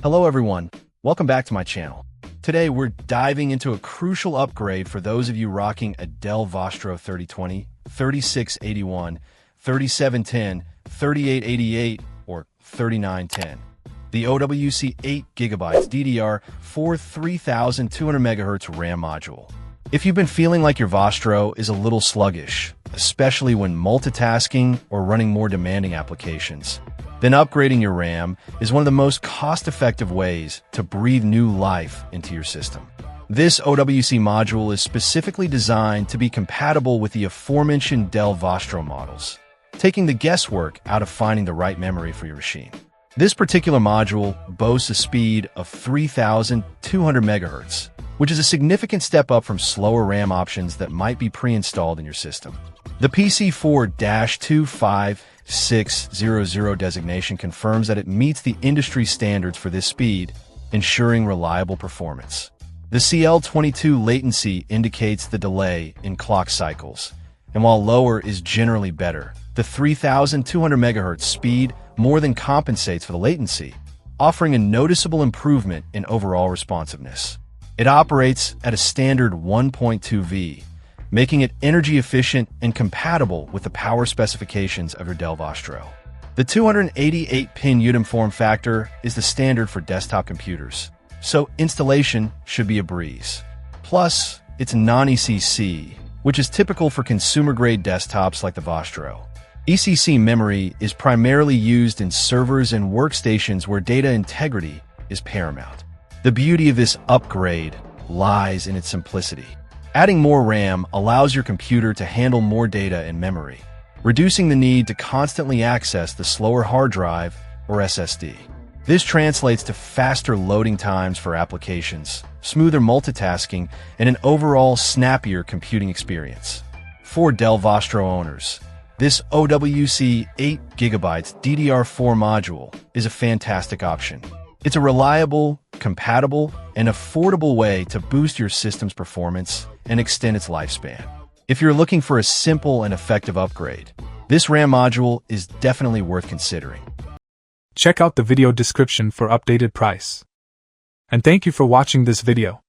Hello everyone, welcome back to my channel. Today we're diving into a crucial upgrade for those of you rocking a Dell Vostro 3020, 3681, 3710, 3888, or 3910. The OWC 8GB DDR4 3200MHz RAM module. If you've been feeling like your Vostro is a little sluggish, especially when multitasking or running more demanding applications, then upgrading your RAM is one of the most cost-effective ways to breathe new life into your system. This OWC module is specifically designed to be compatible with the aforementioned Dell Vostro models, taking the guesswork out of finding the right memory for your machine. This particular module boasts a speed of 3200 MHz, which is a significant step up from slower RAM options that might be pre-installed in your system. The PC4-25600 designation confirms that it meets the industry standards for this speed, ensuring reliable performance. The CL22 latency indicates the delay in clock cycles, and while lower is generally better, the 3200 MHz speed more than compensates for the latency, offering a noticeable improvement in overall responsiveness. It operates at a standard 1.2V, making it energy efficient and compatible with the power specifications of your Dell Vostro. The 288-pin UDIM form factor is the standard for desktop computers, so installation should be a breeze. Plus, it's non-ECC, which is typical for consumer-grade desktops like the Vostro. ECC memory is primarily used in servers and workstations where data integrity is paramount. The beauty of this upgrade lies in its simplicity. Adding more RAM allows your computer to handle more data in memory, reducing the need to constantly access the slower hard drive or SSD. This translates to faster loading times for applications, smoother multitasking, and an overall snappier computing experience. For Dell Vostro owners, this OWC 8GB DDR4 module is a fantastic option. It's a reliable, compatible, and affordable way to boost your system's performance and extend its lifespan. If you're looking for a simple and effective upgrade, this RAM module is definitely worth considering. Check out the video description for updated price. And thank you for watching this video.